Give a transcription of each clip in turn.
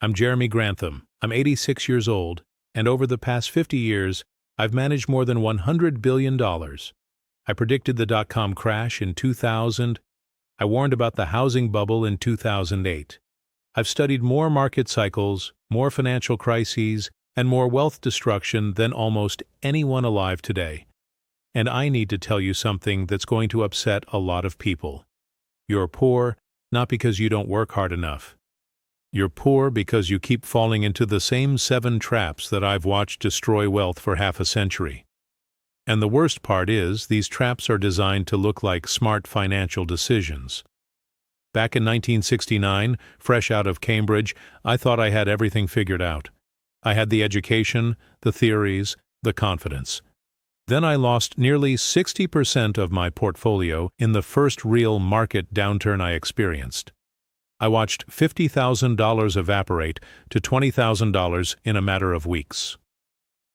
I'm Jeremy Grantham. I'm 86 years old, and over the past 50 years, I've managed more than $100 billion. I predicted the dot-com crash in 2000. I warned about the housing bubble in 2008. I've studied more market cycles, more financial crises, and more wealth destruction than almost anyone alive today. And I need to tell you something that's going to upset a lot of people. You're poor, not because you don't work hard enough. You're poor because you keep falling into the same 7 traps that I've watched destroy wealth for half a century. And the worst part is, these traps are designed to look like smart financial decisions. Back in 1969, fresh out of Cambridge, I thought I had everything figured out. I had the education, the theories, the confidence. Then I lost nearly 60% of my portfolio in the first real market downturn I experienced. I watched $50,000 evaporate to $20,000 in a matter of weeks.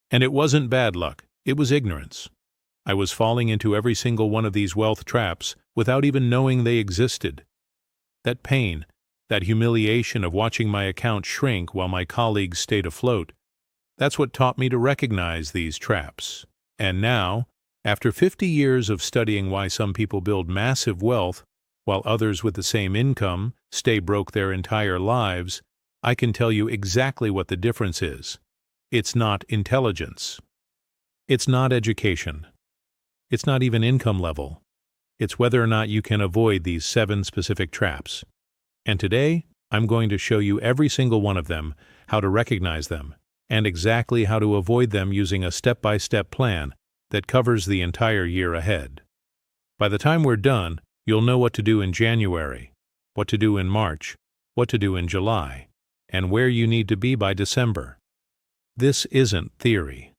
And it wasn't bad luck, it was ignorance. I was falling into every single one of these wealth traps without even knowing they existed. That pain, that humiliation of watching my account shrink while my colleagues stayed afloat, that's what taught me to recognize these traps. And now, after 50 years of studying why some people build massive wealth while others with the same income stay broke their entire lives, I can tell you exactly what the difference is. It's not intelligence. It's not education. It's not even income level. It's whether or not you can avoid these 7 specific traps. And today, I'm going to show you every single one of them, how to recognize them, and exactly how to avoid them using a step-by-step plan that covers the entire year ahead. By the time we're done, you'll know what to do in January, what to do in March, what to do in July, and where you need to be by December. This isn't theory.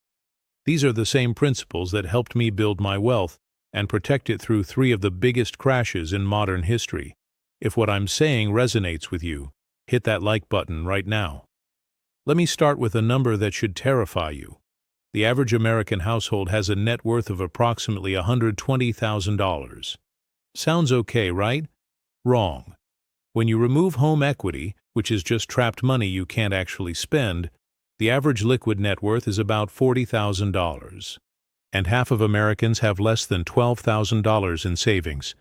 These are the same principles that helped me build my wealth and protect it through 3 of the biggest crashes in modern history. If what I'm saying resonates with you, hit that like button right now. Let me start with a number that should terrify you. The average American household has a net worth of approximately $120,000. Sounds okay, right? Wrong. When you remove home equity, which is just trapped money you can't actually spend, the average liquid net worth is about $40,000. And half of Americans have less than $12,000 in savings.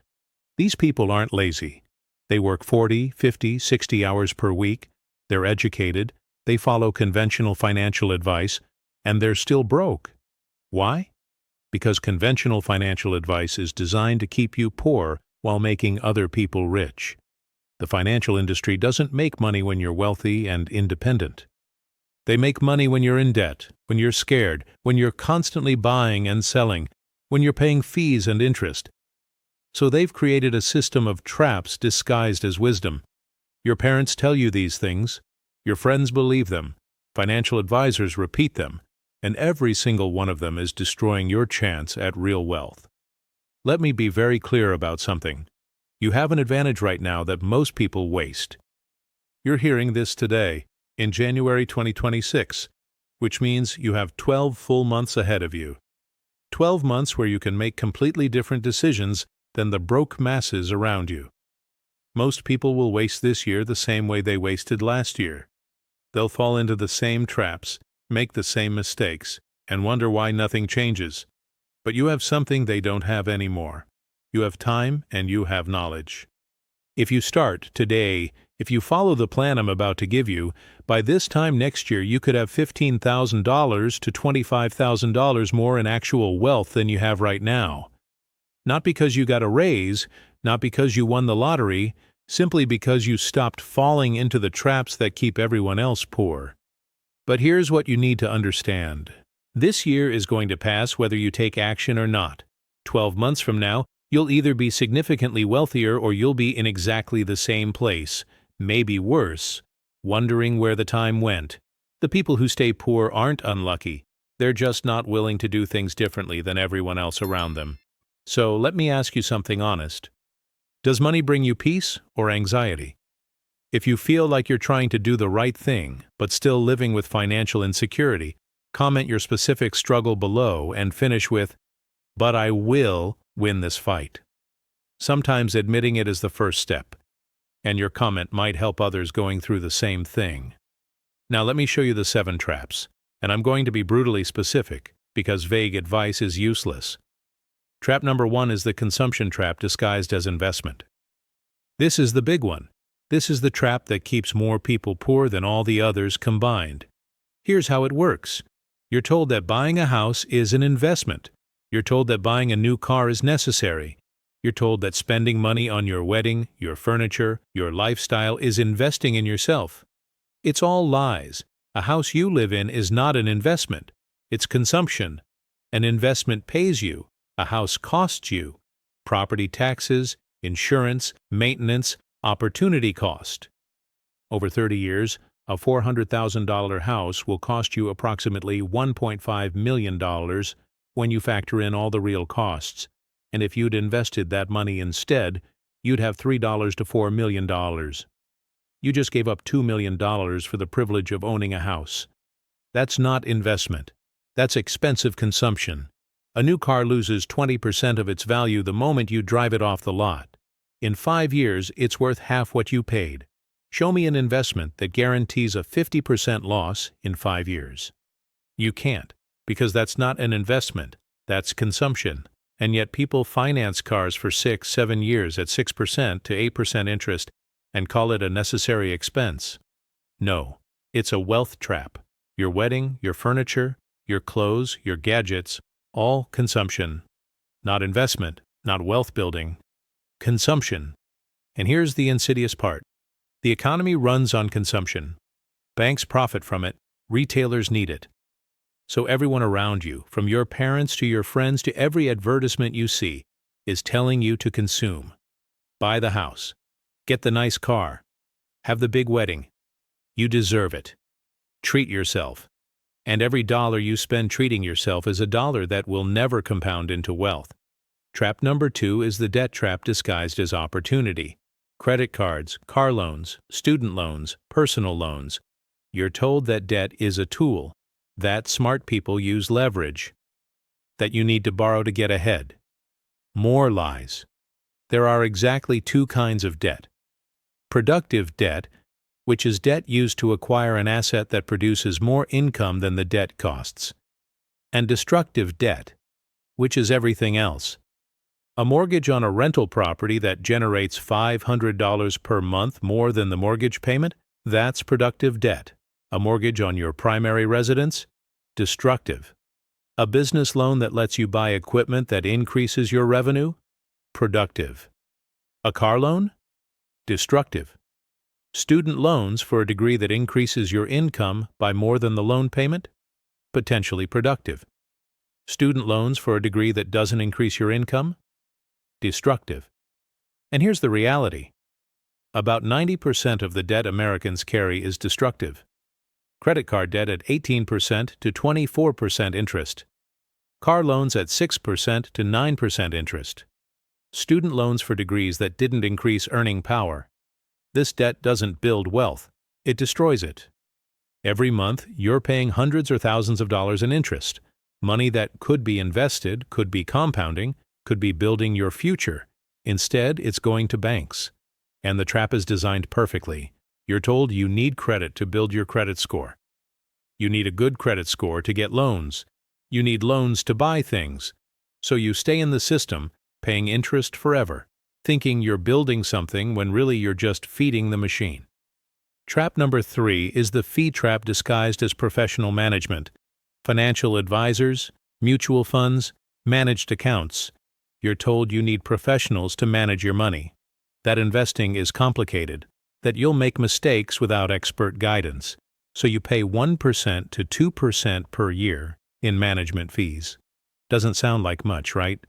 These people aren't lazy. They work 40, 50, 60 hours per week. They're educated. They follow conventional financial advice, and they're still broke. Why? Because conventional financial advice is designed to keep you poor while making other people rich. The financial industry doesn't make money when you're wealthy and independent. They make money when you're in debt, when you're scared, when you're constantly buying and selling, when you're paying fees and interest. So they've created a system of traps disguised as wisdom. Your parents tell you these things. Your friends believe them, financial advisors repeat them, and every single one of them is destroying your chance at real wealth. Let me be very clear about something. You have an advantage right now that most people waste. You're hearing this today, in January 2026, which means you have 12 full months ahead of you. 12 months where you can make completely different decisions than the broke masses around you. Most people will waste this year the same way they wasted last year. They'll fall into the same traps, make the same mistakes, and wonder why nothing changes. But you have something they don't have anymore. You have time and you have knowledge. If you start today, if you follow the plan I'm about to give you, by this time next year you could have $15,000 to $25,000 more in actual wealth than you have right now. Not because you got a raise, not because you won the lottery, simply because you stopped falling into the traps that keep everyone else poor. But here's what you need to understand. This year is going to pass whether you take action or not. 12 months from now, you'll either be significantly wealthier or you'll be in exactly the same place, maybe worse, wondering where the time went. The people who stay poor aren't unlucky. They're just not willing to do things differently than everyone else around them. So let me ask you something honest. Does money bring you peace or anxiety? If you feel like you're trying to do the right thing, but still living with financial insecurity, comment your specific struggle below and finish with, "But I will win this fight." Sometimes admitting it is the first step, and your comment might help others going through the same thing. Now let me show you the 7 traps, and I'm going to be brutally specific because vague advice is useless. Trap number 1 is the consumption trap disguised as investment. This is the big one. This is the trap that keeps more people poor than all the others combined. Here's how it works. You're told that buying a house is an investment. You're told that buying a new car is necessary. You're told that spending money on your wedding, your furniture, your lifestyle is investing in yourself. It's all lies. A house you live in is not an investment. It's consumption. An investment pays you. A house costs you. Property taxes, insurance, maintenance, opportunity cost. Over 30 years, a $400,000 house will cost you approximately $1.5 million when you factor in all the real costs. And if you'd invested that money instead, you'd have $3 to $4 million. You just gave up $2 million for the privilege of owning a house. That's not investment. That's expensive consumption. A new car loses 20% of its value the moment you drive it off the lot. In 5 years, it's worth half what you paid. Show me an investment that guarantees a 50% loss in 5 years. You can't, because that's not an investment. That's consumption. And yet people finance cars for 6-7 years at 6% to 8% interest and call it a necessary expense. No, it's a wealth trap. Your wedding, your furniture, your clothes, your gadgets, all consumption. Not investment, not wealth building. Consumption. And here's the insidious part. The economy runs on consumption. Banks profit from it. Retailers need it. So everyone around you, from your parents to your friends to every advertisement you see, is telling you to consume. Buy the house. Get the nice car. Have the big wedding. You deserve it. Treat yourself. And every dollar you spend treating yourself is a dollar that will never compound into wealth. Trap number 2 is the debt trap disguised as opportunity. Credit cards, car loans, student loans, personal loans. You're told that debt is a tool, that smart people use leverage, that you need to borrow to get ahead. More lies. There are exactly 2 kinds of debt. Productive debt, which is debt used to acquire an asset that produces more income than the debt costs. And destructive debt, which is everything else. A mortgage on a rental property that generates $500 per month more than the mortgage payment, that's productive debt. A mortgage on your primary residence, destructive. A business loan that lets you buy equipment that increases your revenue, productive. A car loan, destructive. Student loans for a degree that increases your income by more than the loan payment, potentially productive. Student loans for a degree that doesn't increase your income, destructive. And here's the reality. About 90% of the debt Americans carry is destructive. Credit card debt at 18% to 24% interest. Car loans at 6% to 9% interest. Student loans for degrees that didn't increase earning power. This debt doesn't build wealth. It destroys it. Every month, you're paying hundreds or thousands of dollars in interest. Money that could be invested, could be compounding, could be building your future. Instead, it's going to banks. And the trap is designed perfectly. You're told you need credit to build your credit score. You need a good credit score to get loans. You need loans to buy things. So you stay in the system, paying interest forever, thinking you're building something when really you're just feeding the machine. Trap number 3 is the fee trap disguised as professional management. Financial advisors, mutual funds, managed accounts. You're told you need professionals to manage your money. That investing is complicated, that you'll make mistakes without expert guidance, so you pay 1% to 2% per year in management fees. Doesn't sound like much, right?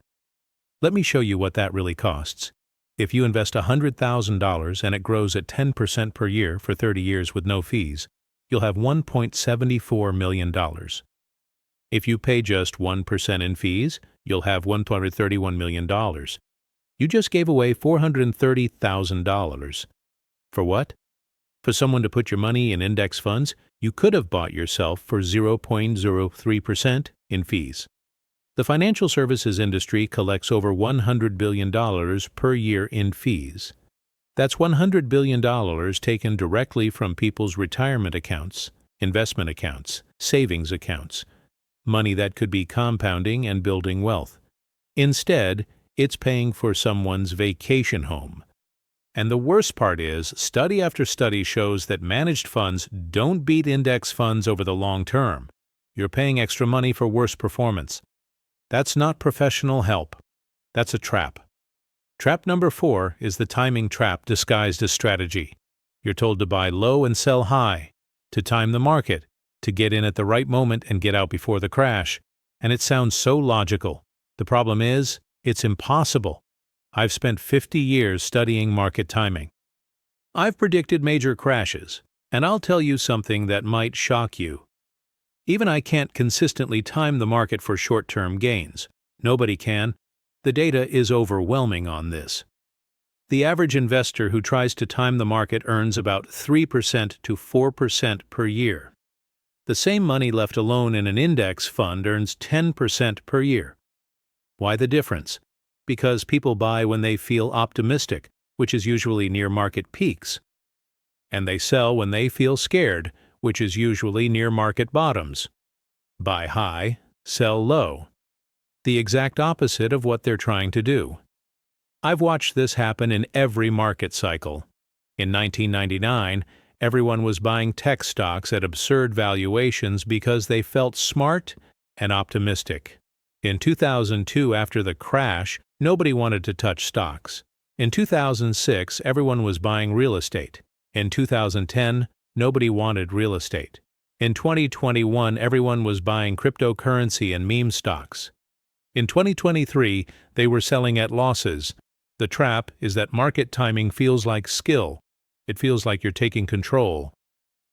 Let me show you what that really costs. If you invest $100,000 and it grows at 10% per year for 30 years with no fees, you'll have $1.74 million. If you pay just 1% in fees, you'll have $1.31 million. You just gave away $430,000. For what? For someone to put your money in index funds you could have bought yourself for 0.03% in fees. The financial services industry collects over $100 billion per year in fees. That's $100 billion taken directly from people's retirement accounts investment accounts, savings accounts, money that could be compounding and building wealth. Instead, it's paying for someone's vacation home. And the worst part is, study after study shows that managed funds don't beat index funds over the long term. You're paying extra money for worse performance. That's not professional help. That's a trap. Trap number 4 is the timing trap disguised as strategy. You're told to buy low and sell high, to time the market, to get in at the right moment and get out before the crash. And it sounds so logical. The problem is, it's impossible. I've spent 50 years studying market timing. I've predicted major crashes, and I'll tell you something that might shock you. Even I can't consistently time the market for short-term gains. Nobody can. The data is overwhelming on this. The average investor who tries to time the market earns about 3% to 4% per year. The same money left alone in an index fund earns 10% per year. Why the difference? Because people buy when they feel optimistic, which is usually near market peaks. And they sell when they feel scared, which is usually near market bottoms. Buy high, sell low. The exact opposite of what they're trying to do. I've watched this happen in every market cycle. In 1999, everyone was buying tech stocks at absurd valuations because they felt smart and optimistic. In 2002, after the crash, nobody wanted to touch stocks. In 2006, everyone was buying real estate. In 2010, nobody wanted real estate. In 2021, everyone was buying cryptocurrency and meme stocks. In 2023, they were selling at losses. The trap is that market timing feels like skill. It feels like you're taking control.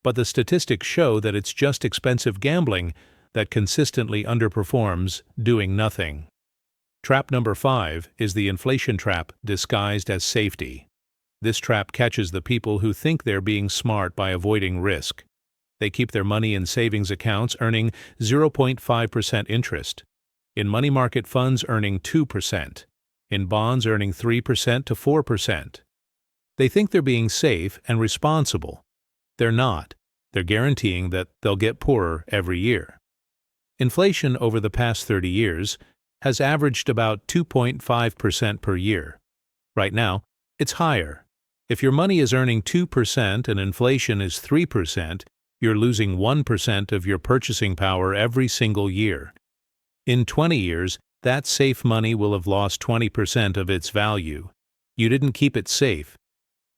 But the statistics show that it's just expensive gambling that consistently underperforms doing nothing. Trap number 5 is the inflation trap disguised as safety. This trap catches the people who think they're being smart by avoiding risk. They keep their money in savings accounts earning 0.5% interest, in money market funds earning 2%, in bonds earning 3% to 4%. They think they're being safe and responsible. They're not. They're guaranteeing that they'll get poorer every year. Inflation over the past 30 years has averaged about 2.5% per year. Right now, it's higher. If your money is earning 2% and inflation is 3%, you're losing 1% of your purchasing power every single year. In 20 years, that safe money will have lost 20% of its value. You didn't keep it safe.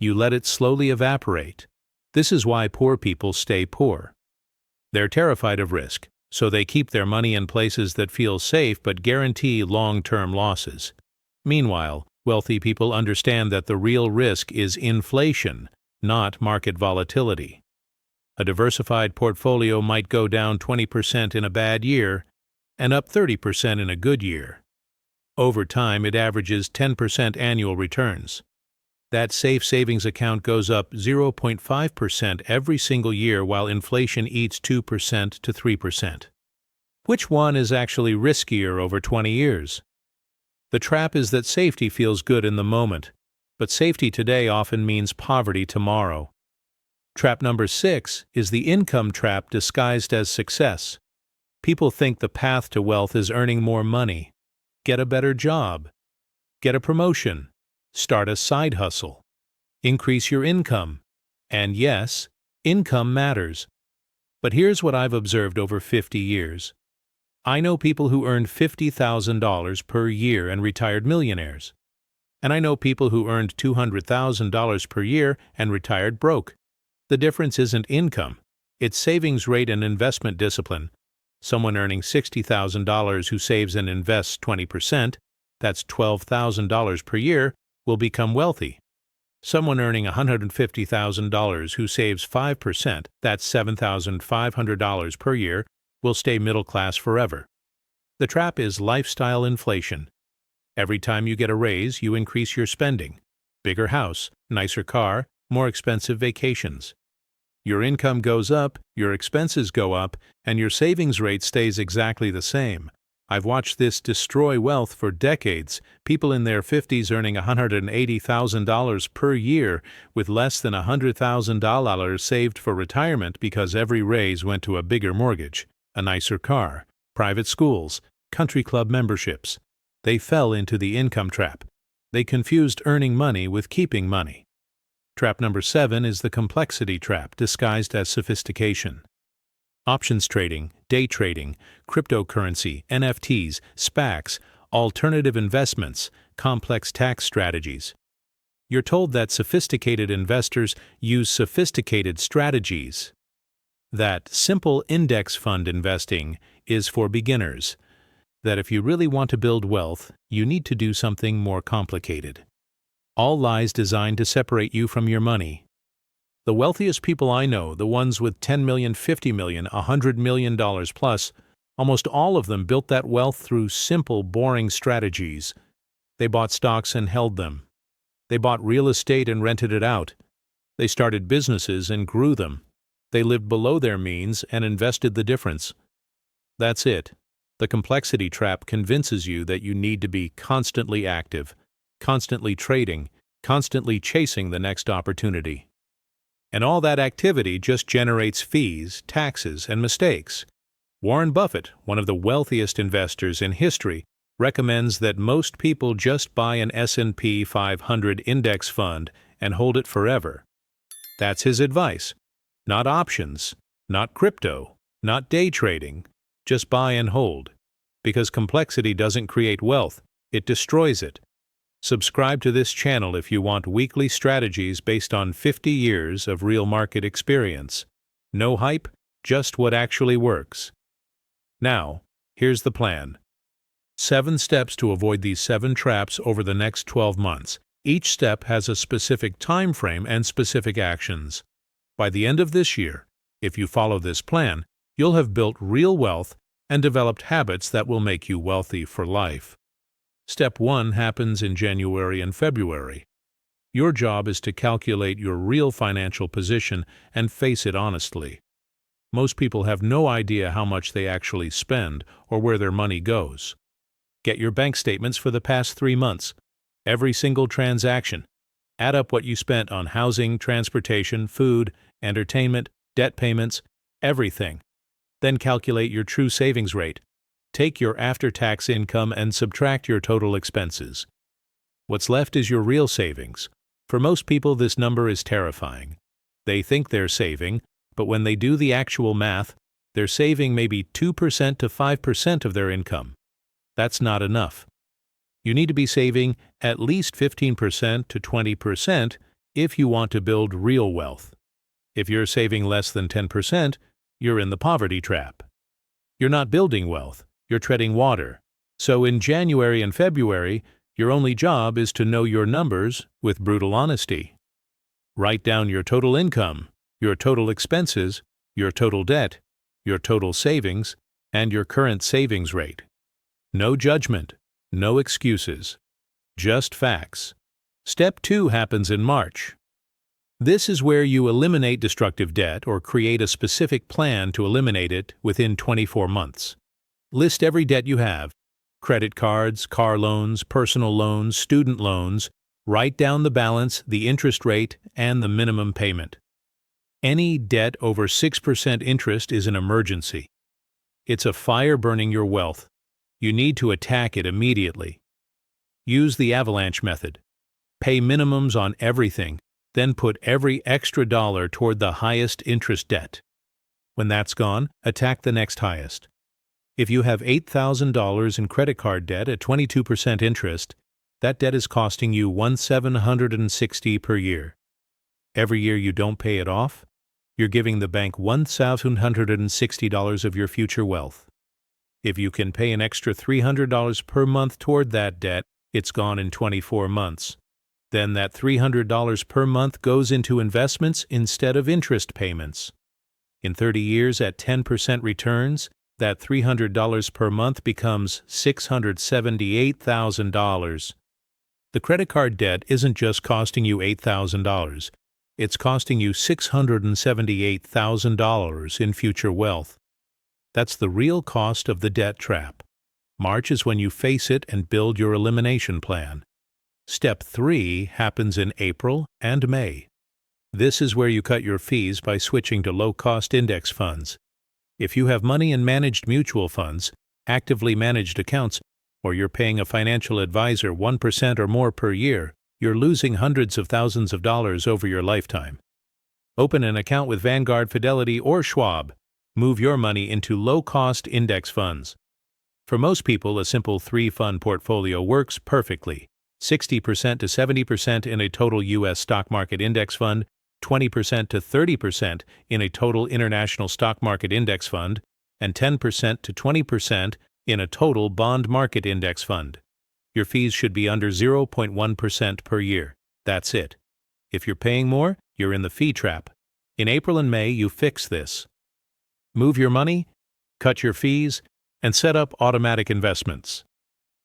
You let it slowly evaporate. This is why poor people stay poor. They're terrified of risk, so they keep their money in places that feel safe but guarantee long-term losses. Meanwhile, wealthy people understand that the real risk is inflation, not market volatility. A diversified portfolio might go down 20% in a bad year and up 30% in a good year. Over time, it averages 10% annual returns. That safe savings account goes up 0.5% every single year while inflation eats 2% to 3%. Which one is actually riskier over 20 years? The trap is that safety feels good in the moment, but safety today often means poverty tomorrow. Trap number 6 is the income trap disguised as success. People think the path to wealth is earning more money, get a better job, get a promotion, start a side hustle, increase your income. And yes, income matters. But here's what I've observed over 50 years. I know people who earned $50,000 per year and retired millionaires. And I know people who earned $200,000 per year and retired broke. The difference isn't income. It's savings rate and investment discipline. Someone earning $60,000 who saves and invests 20%, that's $12,000 per year, will become wealthy. Someone earning $150,000 who saves 5%, that's $7,500 per year, will stay middle class forever. The trap is lifestyle inflation. Every time you get a raise, you increase your spending. Bigger house, nicer car, more expensive vacations. Your income goes up, your expenses go up, and your savings rate stays exactly the same. I've watched this destroy wealth for decades, people in their 50s earning $180,000 per year with less than $100,000 saved for retirement because every raise went to a bigger mortgage, a nicer car, private schools, country club memberships. They fell into the income trap. They confused earning money with keeping money. Trap number 7 is the complexity trap disguised as sophistication. Options trading, day trading, cryptocurrency, NFTs, SPACs, alternative investments, complex tax strategies. You're told that sophisticated investors use sophisticated strategies. That simple index fund investing is for beginners. That if you really want to build wealth, you need to do something more complicated. All lies designed to separate you from your money. The wealthiest people I know, the ones with $10 million, $50 million, $100 million plus, almost all of them built that wealth through simple, boring strategies. They bought stocks and held them. They bought real estate and rented it out. They started businesses and grew them. They lived below their means and invested the difference. That's it. The complexity trap convinces you that you need to be constantly active, constantly trading, constantly chasing the next opportunity. And all that activity just generates fees, taxes, and mistakes. Warren Buffett, one of the wealthiest investors in history, recommends that most people just buy an S&P 500 index fund and hold it forever. That's his advice. Not options, not crypto, not day trading. Just buy and hold. Because complexity doesn't create wealth, it destroys it. Subscribe to this channel if you want weekly strategies based on 50 years of real market experience. No hype, just what actually works. Now, here's the plan. 7 steps to avoid these 7 traps over the next 12 months. Each step has a specific time frame and specific actions. By the end of this year, if you follow this plan, you'll have built real wealth and developed habits that will make you wealthy for life. Step 1 happens in January and February. Your job is to calculate your real financial position and face it honestly. Most people have no idea how much they actually spend or where their money goes. Get your bank statements for the past 3 months. Every single transaction. Add up what you spent on housing, transportation, food, entertainment, debt payments, everything. Then calculate your true savings rate. Take your after-tax income and subtract your total expenses. What's left is your real savings. For most people, this number is terrifying. They think they're saving, but when they do the actual math, they're saving maybe 2% to 5% of their income. That's not enough. You need to be saving at least 15% to 20% if you want to build real wealth. If you're saving less than 10%, you're in the poverty trap. You're not building wealth. You're treading water. So in January and February, your only job is to know your numbers with brutal honesty. Write down your total income, your total expenses, your total debt, your total savings, and your current savings rate. No judgment, no excuses. Just facts. Step 2 happens in March. This is where you eliminate destructive debt or create a specific plan to eliminate it within 24 months. List every debt you have: credit cards, car loans, personal loans, student loans. Write down the balance, the interest rate, and the minimum payment. Any debt over 6% interest is an emergency. It's a fire burning your wealth. You need to attack it immediately. Use the avalanche method. Pay minimums on everything, then put every extra dollar toward the highest interest debt. When that's gone, attack the next highest. If you have $8,000 in credit card debt at 22% interest, that debt is costing you $1,760 per year. Every year you don't pay it off, you're giving the bank $1,760 of your future wealth. If you can pay an extra $300 per month toward that debt, it's gone in 24 months. Then that $300 per month goes into investments instead of interest payments. In 30 years at 10% returns, that $300 per month becomes $678,000. The credit card debt isn't just costing you $8,000. It's costing you $678,000 in future wealth. That's the real cost of the debt trap. March is when you face it and build your elimination plan. Step 3 happens in April and May. This is where you cut your fees by switching to low-cost index funds. If you have money in managed mutual funds, actively managed accounts, or you're paying a financial advisor 1% or more per year, you're losing hundreds of thousands of dollars over your lifetime. Open an account with Vanguard, Fidelity, or Schwab. Move your money into low-cost index funds. For most people, a simple 3-fund portfolio works perfectly. 60% to 70% in a total U.S. stock market index fund, 20% to 30% in a total international stock market index fund, and 10% to 20% in a total bond market index fund. Your fees should be under 0.1% per year. That's it. If you're paying more, you're in the fee trap. In April and May, you fix this. Move your money, cut your fees, and set up automatic investments.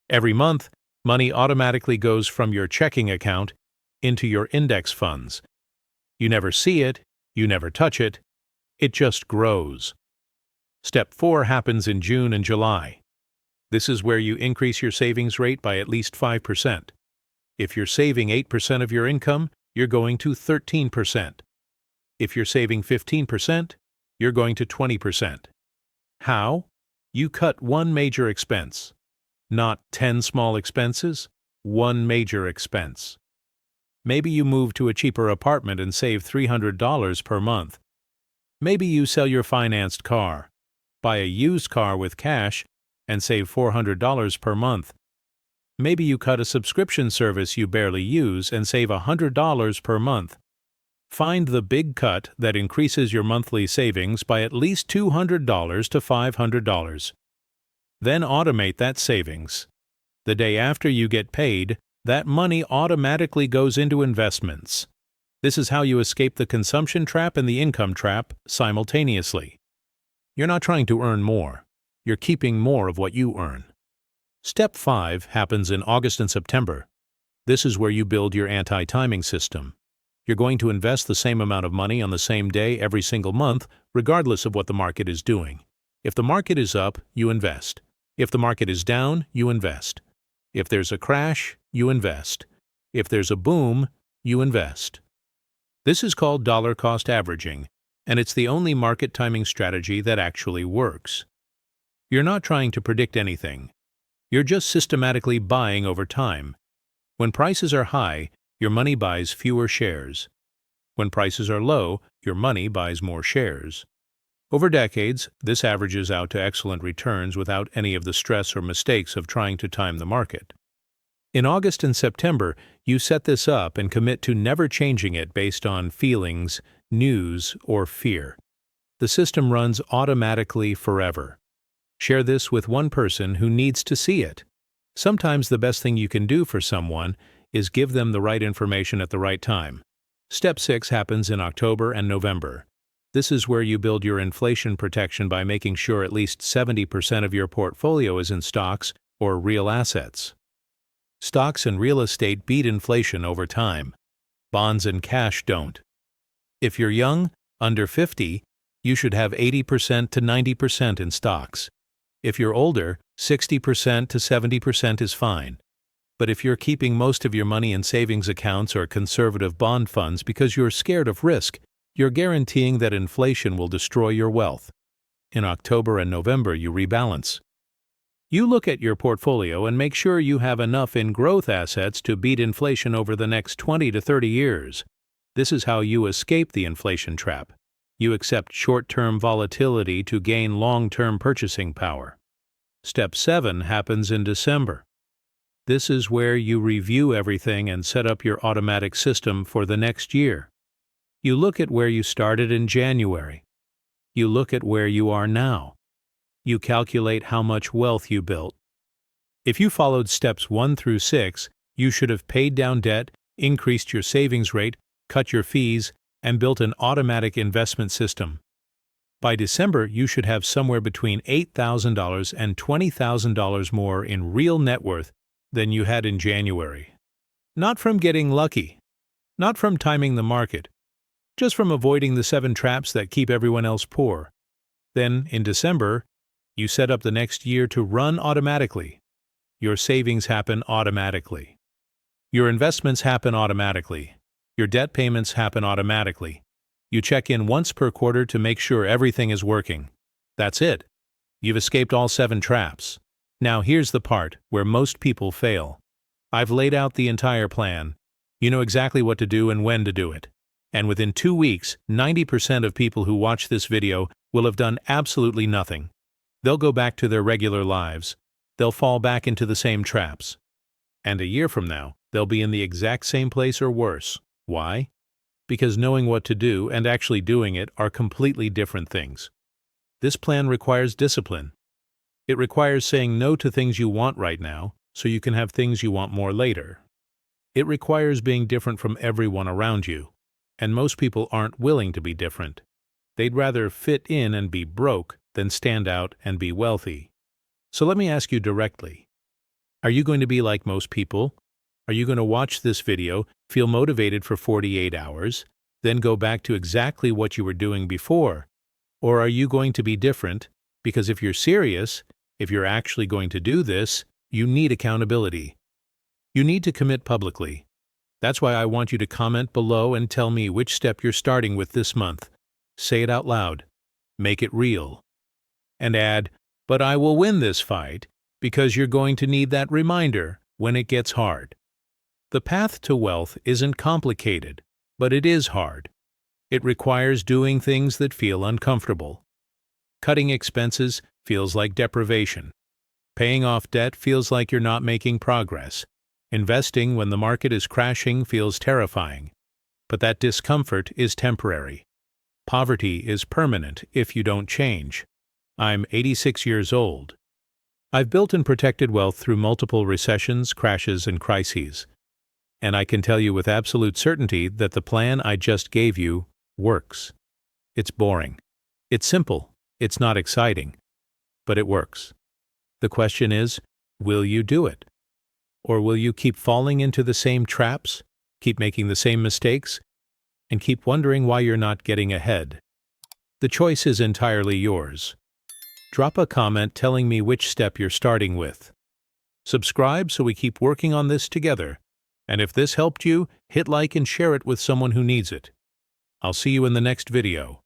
Every month, money automatically goes from your checking account into your index funds. You never see it, you never touch it, it just grows. Step 4 happens in June and July. This is where you increase your savings rate by at least 5%. If you're saving 8% of your income, you're going to 13%. If you're saving 15%, you're going to 20%. How? You cut one major expense. Not 10 small expenses, one major expense. Maybe you move to a cheaper apartment and save $300 per month. Maybe you sell your financed car, buy a used car with cash, and save $400 per month. Maybe you cut a subscription service you barely use and save $100 per month. Find the big cut that increases your monthly savings by at least $200 to $500. Then automate that savings. The day after you get paid, that money automatically goes into investments. This is how you escape the consumption trap and the income trap simultaneously. You're not trying to earn more. You're keeping more of what you earn. Step 5 happens in August and September. This is where you build your anti-timing system. You're going to invest the same amount of money on the same day every single month, regardless of what the market is doing. If the market is up, you invest. If the market is down, you invest. If there's a crash, you invest. If there's a boom, you invest. This is called dollar cost averaging, and it's the only market timing strategy that actually works. You're not trying to predict anything. You're just systematically buying over time. When prices are high, your money buys fewer shares. When prices are low, your money buys more shares. Over decades, this averages out to excellent returns without any of the stress or mistakes of trying to time the market. In August and September, you set this up and commit to never changing it based on feelings, news, or fear. The system runs automatically forever. Share this with one person who needs to see it. Sometimes the best thing you can do for someone is give them the right information at the right time. Step 6 happens in October and November. This is where you build your inflation protection by making sure at least 70% of your portfolio is in stocks or real assets. Stocks and real estate beat inflation over time. Bonds and cash don't. If you're young, under 50, you should have 80% to 90% in stocks. If you're older, 60% to 70% is fine. But if you're keeping most of your money in savings accounts or conservative bond funds because you're scared of risk, you're guaranteeing that inflation will destroy your wealth. In October and November, you rebalance. You look at your portfolio and make sure you have enough in growth assets to beat inflation over the next 20 to 30 years. This is how you escape the inflation trap. You accept short-term volatility to gain long-term purchasing power. Step 7 happens in December. This is where you review everything and set up your automatic system for the next year. You look at where you started in January. You look at where you are now. You calculate how much wealth you built. If you followed steps 1 through 6, you should have paid down debt, increased your savings rate, cut your fees, and built an automatic investment system. By December, you should have somewhere between $8,000 and $20,000 more in real net worth than you had in January. Not from getting lucky, not from timing the market, just from avoiding the 7 traps that keep everyone else poor. Then, in December, You set up the next year to run automatically. Your savings happen automatically. Your investments happen automatically. Your debt payments happen automatically. You check in once per quarter to make sure everything is working. That's it. You've escaped all 7 traps. Now here's the part where most people fail. I've laid out the entire plan. You know exactly what to do and when to do it. And within 2 weeks, 90% of people who watch this video will have done absolutely nothing. They'll go back to their regular lives. They'll fall back into the same traps. And a year from now, they'll be in the exact same place or worse. Why? Because knowing what to do and actually doing it are completely different things. This plan requires discipline. It requires saying no to things you want right now so you can have things you want more later. It requires being different from everyone around you. And most people aren't willing to be different. They'd rather fit in and be broke than stand out and be wealthy. So let me ask you directly. Are you going to be like most people? Are you going to watch this video, feel motivated for 48 hours, then go back to exactly what you were doing before? Or are you going to be different? Because if you're serious, if you're actually going to do this, you need accountability. You need to commit publicly. That's why I want you to comment below and tell me which step you're starting with this month. Say it out loud. Make it real. And add, "But I will win this fight," because you're going to need that reminder when it gets hard. The path to wealth isn't complicated, but it is hard. It requires doing things that feel uncomfortable. Cutting expenses feels like deprivation. Paying off debt feels like you're not making progress. Investing when the market is crashing feels terrifying. But that discomfort is temporary. Poverty is permanent if you don't change. I'm 86 years old. I've built and protected wealth through multiple recessions, crashes, and crises. And I can tell you with absolute certainty that the plan I just gave you works. It's boring. It's simple. It's not exciting. But it works. The question is, will you do it? Or will you keep falling into the same traps, keep making the same mistakes, and keep wondering why you're not getting ahead? The choice is entirely yours. Drop a comment telling me which step you're starting with. Subscribe so we keep working on this together. And if this helped you, hit like and share it with someone who needs it. I'll see you in the next video.